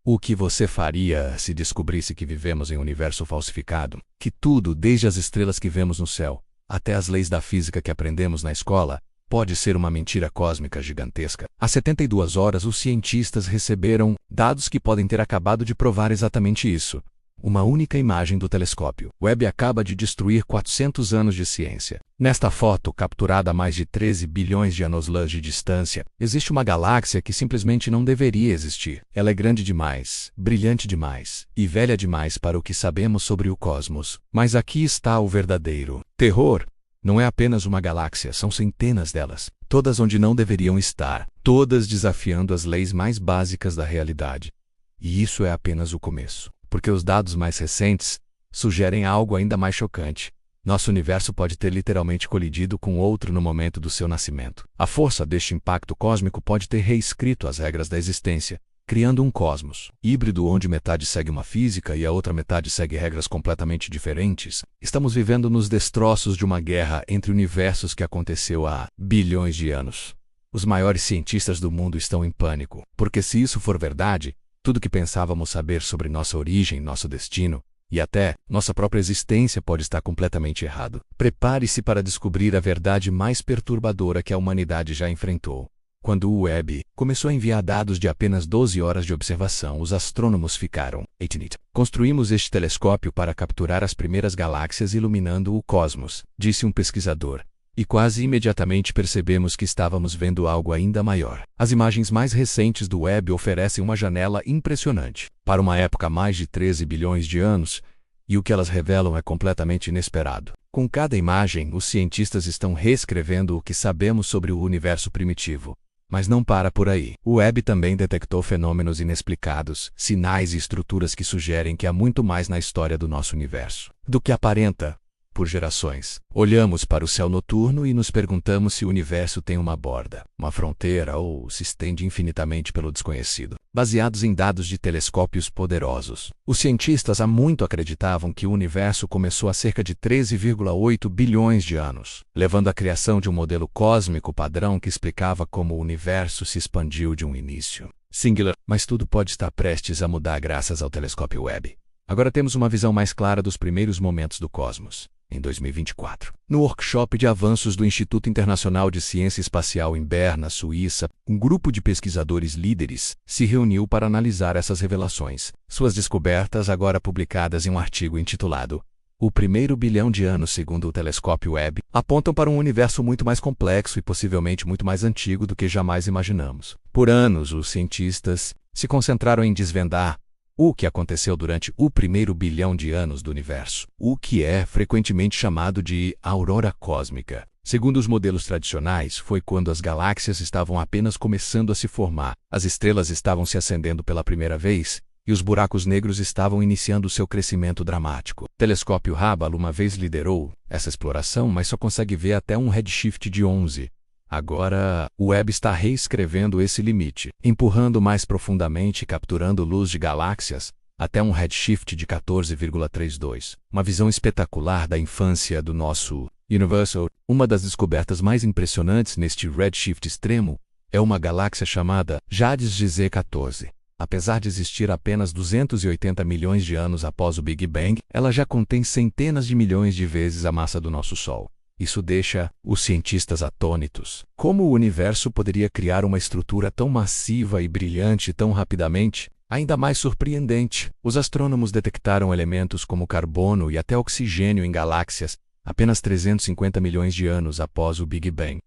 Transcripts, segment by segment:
O que você faria se descobrisse que vivemos em um universo falsificado? Que tudo, desde as estrelas que vemos no céu, até as leis da física que aprendemos na escola, pode ser uma mentira cósmica gigantesca. Há 72 horas, os cientistas receberam dados que podem ter acabado de provar exatamente isso. Uma única imagem do telescópio Webb acaba de destruir 400 anos de ciência. Nesta foto, capturada a mais de 13 bilhões de anos-luz de distância, existe uma galáxia que simplesmente não deveria existir. Ela é grande demais, brilhante demais e velha demais para o que sabemos sobre o cosmos. Mas aqui está o verdadeiro terror. Não é apenas uma galáxia, são centenas delas, todas onde não deveriam estar, todas desafiando as leis mais básicas da realidade. E isso é apenas o começo. Porque os dados mais recentes sugerem algo ainda mais chocante. Nosso universo pode ter literalmente colidido com outro no momento do seu nascimento. A força deste impacto cósmico pode ter reescrito as regras da existência, criando um cosmos híbrido onde metade segue uma física e a outra metade segue regras completamente diferentes. Estamos vivendo nos destroços de uma guerra entre universos que aconteceu há bilhões de anos. Os maiores cientistas do mundo estão em pânico, porque se isso for verdade, tudo que pensávamos saber sobre nossa origem, nosso destino e até nossa própria existência pode estar completamente errado. Prepare-se para descobrir a verdade mais perturbadora que a humanidade já enfrentou. Quando o Webb começou a enviar dados de apenas 12 horas de observação, os astrônomos ficaram "Eight. Construímos este telescópio para capturar as primeiras galáxias iluminando o cosmos", disse um pesquisador. E quase imediatamente percebemos que estávamos vendo algo ainda maior. As imagens mais recentes do Webb oferecem uma janela impressionante para uma época há mais de 13 bilhões de anos, e o que elas revelam é completamente inesperado. Com cada imagem, os cientistas estão reescrevendo o que sabemos sobre o universo primitivo. Mas não para por aí. O Webb também detectou fenômenos inexplicados, sinais e estruturas que sugerem que há muito mais na história do nosso universo do que aparenta. Por gerações, olhamos para o céu noturno e nos perguntamos se o universo tem uma borda, uma fronteira ou se estende infinitamente pelo desconhecido. Baseados em dados de telescópios poderosos, os cientistas há muito acreditavam que o universo começou há cerca de 13,8 bilhões de anos, levando à criação de um modelo cósmico padrão que explicava como o universo se expandiu de um início singular. Mas tudo pode estar prestes a mudar graças ao telescópio Webb. Agora temos uma visão mais clara dos primeiros momentos do cosmos. Em 2024, no workshop de avanços do Instituto Internacional de Ciência Espacial em Berna, Suíça, um grupo de pesquisadores líderes se reuniu para analisar essas revelações. Suas descobertas, agora publicadas em um artigo intitulado "O primeiro bilhão de anos segundo o telescópio Webb", apontam para um universo muito mais complexo e possivelmente muito mais antigo do que jamais imaginamos. Por anos, os cientistas se concentraram em desvendar o que aconteceu durante o primeiro bilhão de anos do universo, o que é frequentemente chamado de aurora cósmica. Segundo os modelos tradicionais, foi quando as galáxias estavam apenas começando a se formar, as estrelas estavam se acendendo pela primeira vez e os buracos negros estavam iniciando seu crescimento dramático. O telescópio Hubble uma vez liderou essa exploração, mas só consegue ver até um redshift de 11. Agora, o Webb está reescrevendo esse limite, empurrando mais profundamente e capturando luz de galáxias até um redshift de 14,32. Uma visão espetacular da infância do nosso universo. Uma das descobertas mais impressionantes neste redshift extremo é uma galáxia chamada Jades GZ14. Apesar de existir apenas 280 milhões de anos após o Big Bang, ela já contém centenas de milhões de vezes a massa do nosso Sol. Isso deixa os cientistas atônitos. Como o universo poderia criar uma estrutura tão massiva e brilhante tão rapidamente? Ainda mais surpreendente, os astrônomos detectaram elementos como carbono e até oxigênio em galáxias apenas 350 milhões de anos após o Big Bang.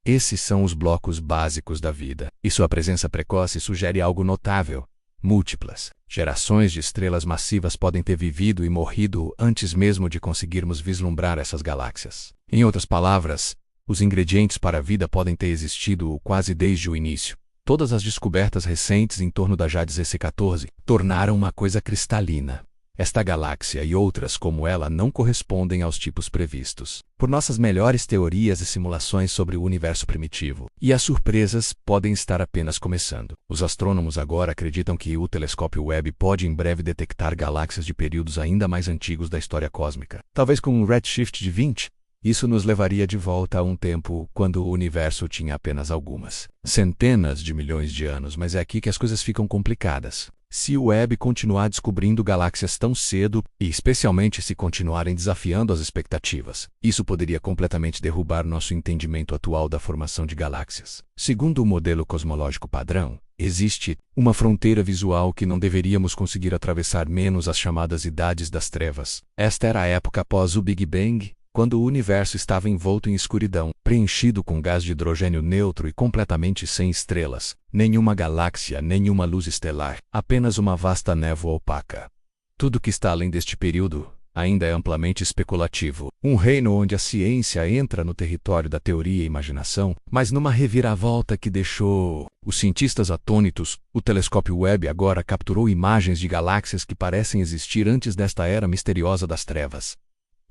Esses são os blocos básicos da vida, e sua presença precoce sugere algo notável. Múltiplas gerações de estrelas massivas podem ter vivido e morrido antes mesmo de conseguirmos vislumbrar essas galáxias. Em outras palavras, os ingredientes para a vida podem ter existido quase desde o início. Todas as descobertas recentes em torno da Jades GC14 tornaram uma coisa cristalina. Esta galáxia e outras como ela não correspondem aos tipos previstos por nossas melhores teorias e simulações sobre o universo primitivo. E as surpresas podem estar apenas começando. Os astrônomos agora acreditam que o telescópio Webb pode em breve detectar galáxias de períodos ainda mais antigos da história cósmica. Talvez com um redshift de 20, isso nos levaria de volta a um tempo quando o universo tinha apenas algumas centenas de milhões de anos, mas é aqui que as coisas ficam complicadas. Se o Webb continuar descobrindo galáxias tão cedo, e especialmente se continuarem desafiando as expectativas, isso poderia completamente derrubar nosso entendimento atual da formação de galáxias. Segundo o modelo cosmológico padrão, existe uma fronteira visual que não deveríamos conseguir atravessar menos as chamadas idades das trevas. Esta era a época após o Big Bang, quando o universo estava envolto em escuridão, preenchido com gás de hidrogênio neutro e completamente sem estrelas, nenhuma galáxia, nenhuma luz estelar, apenas uma vasta névoa opaca. Tudo que está além deste período ainda é amplamente especulativo, um reino onde a ciência entra no território da teoria e imaginação, mas numa reviravolta que deixou os cientistas atônitos. O telescópio Webb agora capturou imagens de galáxias que parecem existir antes desta era misteriosa das trevas.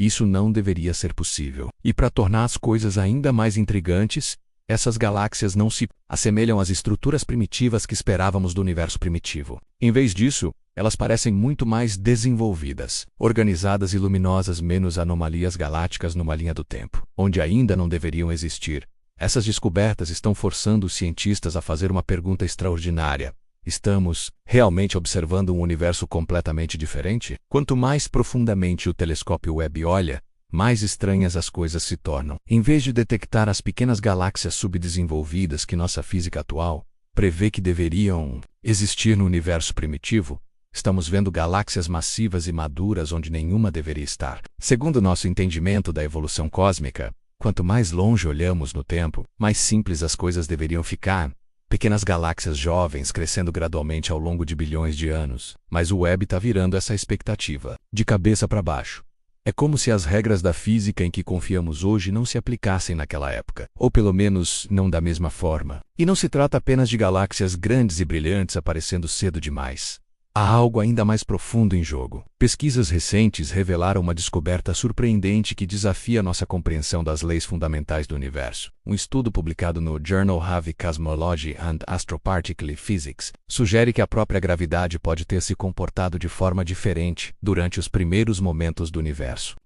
Isso não deveria ser possível. E para tornar as coisas ainda mais intrigantes, essas galáxias não se assemelham às estruturas primitivas que esperávamos do universo primitivo. Em vez disso, elas parecem muito mais desenvolvidas, organizadas e luminosas, menos anomalias galácticas numa linha do tempo, onde ainda não deveriam existir. Essas descobertas estão forçando os cientistas a fazer uma pergunta extraordinária. Estamos realmente observando um universo completamente diferente? Quanto mais profundamente o telescópio Webb olha, mais estranhas as coisas se tornam. Em vez de detectar as pequenas galáxias subdesenvolvidas que nossa física atual prevê que deveriam existir no universo primitivo, estamos vendo galáxias massivas e maduras onde nenhuma deveria estar. Segundo nosso entendimento da evolução cósmica, quanto mais longe olhamos no tempo, mais simples as coisas deveriam ficar. Pequenas galáxias jovens crescendo gradualmente ao longo de bilhões de anos. Mas o Webb está virando essa expectativa de cabeça para baixo. É como se as regras da física em que confiamos hoje não se aplicassem naquela época, ou pelo menos não da mesma forma. E não se trata apenas de galáxias grandes e brilhantes aparecendo cedo demais. Há algo ainda mais profundo em jogo. Pesquisas recentes revelaram uma descoberta surpreendente que desafia nossa compreensão das leis fundamentais do universo. Um estudo publicado no Journal of Cosmology and Astroparticle Physics sugere que a própria gravidade pode ter se comportado de forma diferente durante os primeiros momentos do universo.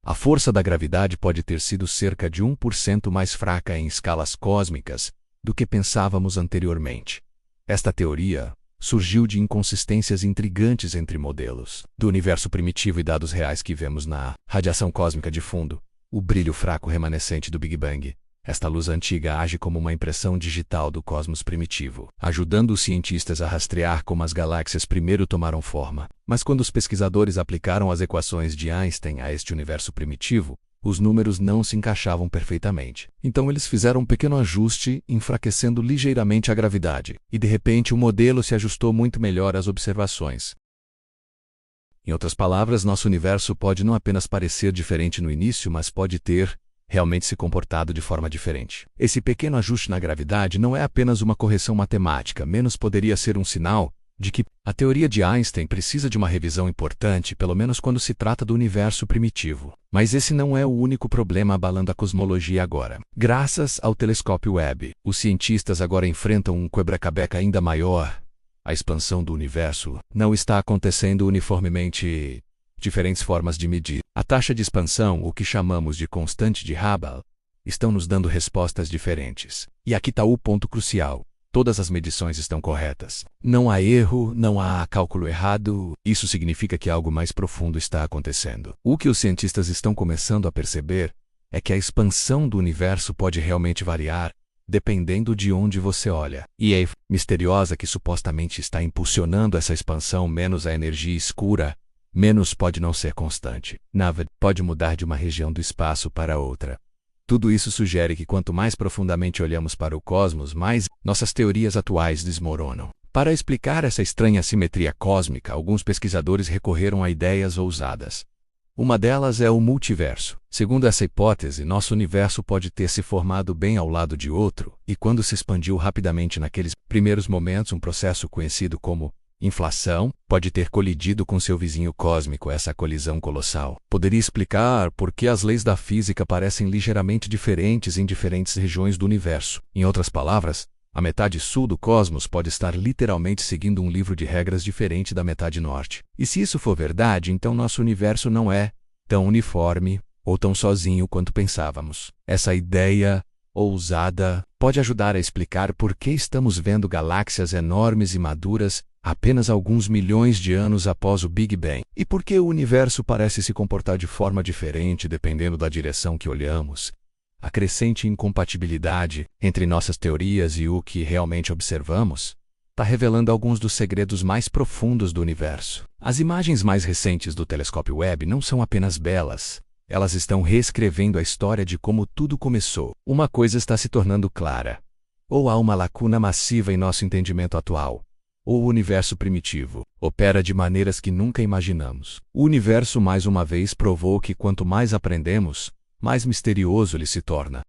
A força da gravidade pode ter sido cerca de 1% mais fraca em escalas cósmicas do que pensávamos anteriormente. Esta teoria surgiu de inconsistências intrigantes entre modelos do universo primitivo e dados reais que vemos na radiação cósmica de fundo, o brilho fraco remanescente do Big Bang. Esta luz antiga age como uma impressão digital do cosmos primitivo, ajudando os cientistas a rastrear como as galáxias primeiro tomaram forma. Mas quando os pesquisadores aplicaram as equações de Einstein a este universo primitivo, os números não se encaixavam perfeitamente. Então eles fizeram um pequeno ajuste, enfraquecendo ligeiramente a gravidade, e de repente o modelo se ajustou muito melhor às observações. Em outras palavras, nosso universo pode não apenas parecer diferente no início, mas pode ter realmente se comportado de forma diferente. Esse pequeno ajuste na gravidade não é apenas uma correção matemática, menos poderia ser um sinal de que a teoria de Einstein precisa de uma revisão importante, pelo menos quando se trata do universo primitivo. Mas esse não é o único problema abalando a cosmologia agora. Graças ao telescópio Webb, os cientistas agora enfrentam um quebra-cabeça ainda maior. A expansão do universo não está acontecendo uniformemente. Diferentes formas de medir a taxa de expansão, o que chamamos de constante de Hubble, estão nos dando respostas diferentes. E aqui está o ponto crucial. Todas as medições estão corretas. Não há erro, não há cálculo errado. Isso significa que algo mais profundo está acontecendo. O que os cientistas estão começando a perceber é que a expansão do universo pode realmente variar, dependendo de onde você olha. E a misteriosa que supostamente está impulsionando essa expansão, menos a energia escura, menos pode não ser constante. Nada pode mudar de uma região do espaço para outra. Tudo isso sugere que quanto mais profundamente olhamos para o cosmos, mais nossas teorias atuais desmoronam. Para explicar essa estranha simetria cósmica, alguns pesquisadores recorreram a ideias ousadas. Uma delas é o multiverso. Segundo essa hipótese, nosso universo pode ter se formado bem ao lado de outro, e quando se expandiu rapidamente naqueles primeiros momentos, um processo conhecido como inflação pode ter colidido com seu vizinho cósmico. Essa colisão colossal poderia explicar por que as leis da física parecem ligeiramente diferentes em diferentes regiões do universo. Em outras palavras, a metade sul do cosmos pode estar literalmente seguindo um livro de regras diferente da metade norte. E se isso for verdade, então nosso universo não é tão uniforme ou tão sozinho quanto pensávamos. Essa ideia ousada pode ajudar a explicar por que estamos vendo galáxias enormes e maduras apenas alguns milhões de anos após o Big Bang. E por que o universo parece se comportar de forma diferente dependendo da direção que olhamos? A crescente incompatibilidade entre nossas teorias e o que realmente observamos está revelando alguns dos segredos mais profundos do universo. As imagens mais recentes do telescópio Webb não são apenas belas, elas estão reescrevendo a história de como tudo começou. Uma coisa está se tornando clara: ou há uma lacuna massiva em nosso entendimento atual, ou o universo primitivo opera de maneiras que nunca imaginamos. O universo mais uma vez provou que quanto mais aprendemos, mais misterioso ele se torna.